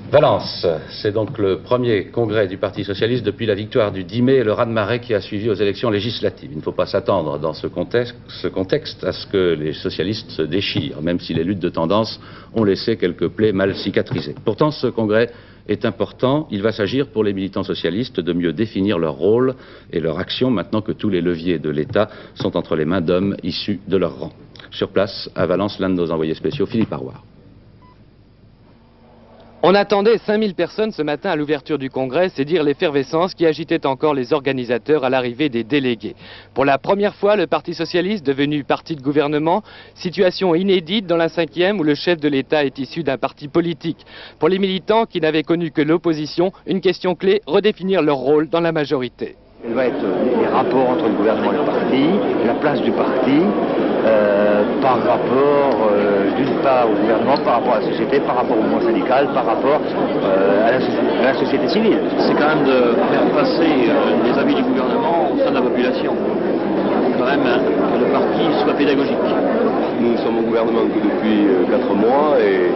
Valence, c'est donc le premier congrès du Parti socialiste depuis la victoire du 10 mai et le raz-de-marée qui a suivi aux élections législatives. Il ne faut pas s'attendre dans ce contexte à ce que les socialistes se déchirent, même si les luttes de tendance ont laissé quelques plaies mal cicatrisées. Pourtant, ce congrès est important. Il va s'agir pour les militants socialistes de mieux définir leur rôle et leur action maintenant que tous les leviers de l'État sont entre les mains d'hommes issus de leur rang. Sur place, à Valence, l'un de nos envoyés spéciaux, Philippe Arroir. On attendait 5000 personnes ce matin à l'ouverture du congrès, c'est dire l'effervescence qui agitait encore les organisateurs à l'arrivée des délégués. Pour la première fois, le Parti socialiste, devenu parti de gouvernement, situation inédite dans la 5e où le chef de l'État est issu d'un parti politique. Pour les militants qui n'avaient connu que l'opposition, une question clé, redéfinir leur rôle dans la majorité. Il va être les rapports entre le gouvernement et le parti, la place du parti, par rapport d'une part au gouvernement, par rapport à la société, par rapport au mouvement syndical, par rapport à la société civile. C'est quand même de faire passer les avis du gouvernement au sein de la population. Quand même que le parti soit pédagogique. Nous sommes au gouvernement que depuis 4 mois et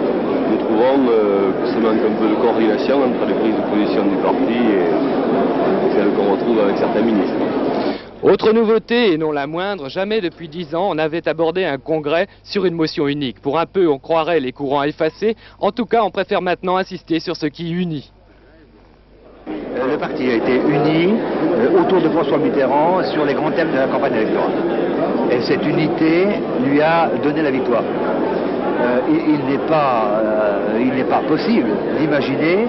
nous trouvons que ça manque un peu de coordination entre les prises de position du parti et celles qu'on retrouve avec certains ministres. Autre nouveauté, et non la moindre, jamais depuis 10 ans on avait abordé un congrès sur une motion unique. Pour un peu, on croirait les courants effacés. En tout cas, on préfère maintenant insister sur ce qui unit. Le parti a été uni autour de François Mitterrand sur les grands thèmes de la campagne électorale. Et cette unité lui a donné la victoire. Il n'est pas possible d'imaginer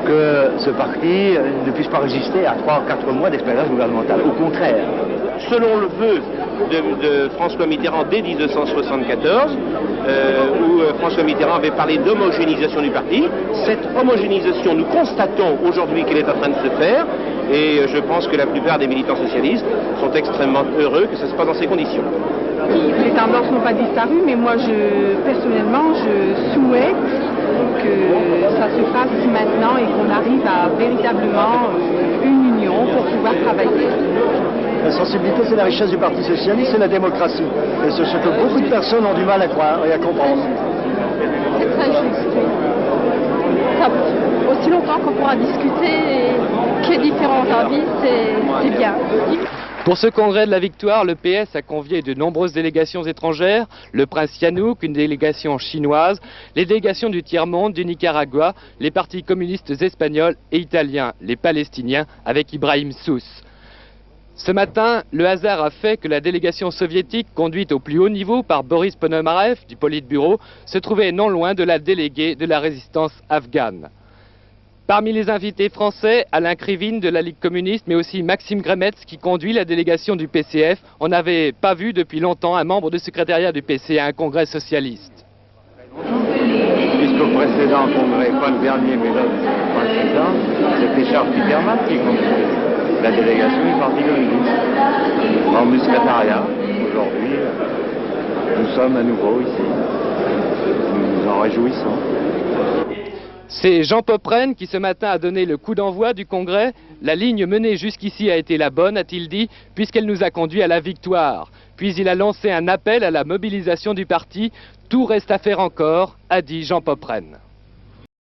que ce parti ne puisse pas résister à 3 ou 4 mois d'expérience gouvernementale. Au contraire. Selon le vœu de François Mitterrand dès 1974, où François Mitterrand avait parlé d'homogénéisation du parti, cette homogénéisation, nous constatons aujourd'hui qu'elle est en train de se faire, et je pense que la plupart des militants socialistes sont extrêmement heureux que ça se passe dans ces conditions. Les tendances n'ont pas disparu, mais moi, personnellement, je souhaite que ça se fasse maintenant et qu'on arrive à véritablement une union pour pouvoir travailler. La sensibilité, c'est la richesse du Parti socialiste, c'est la démocratie. Et c'est ce que beaucoup de personnes ont du mal à croire et à comprendre. C'est très juste. Aussi longtemps qu'on pourra discuter et qu'il y ait différents avis, c'est bien. Pour ce congrès de la victoire, le PS a convié de nombreuses délégations étrangères, le prince Sihanouk, une délégation chinoise, les délégations du tiers-monde, du Nicaragua, les partis communistes espagnols et italiens, les Palestiniens avec Ibrahim Sousse. Ce matin, le hasard a fait que la délégation soviétique, conduite au plus haut niveau par Boris Ponomarev du Politburo, se trouvait non loin de la déléguée de la résistance afghane. Parmi les invités français, Alain Krivine de la Ligue communiste, mais aussi Maxime Grémetz qui conduit la délégation du PCF. On n'avait pas vu depuis longtemps un membre du secrétariat du PC à un congrès socialiste. Jusqu'au précédent congrès, pas le dernier, mais le précédent, c'était Charles Peterman qui conduisait la délégation du Parti communiste. Dans le secrétariat, aujourd'hui, nous sommes à nouveau ici. Nous nous en réjouissons. C'est Jean Popren qui ce matin a donné le coup d'envoi du congrès. La ligne menée jusqu'ici a été la bonne, a-t-il dit, puisqu'elle nous a conduit à la victoire. Puis il a lancé un appel à la mobilisation du parti. Tout reste à faire encore, a dit Jean Popren.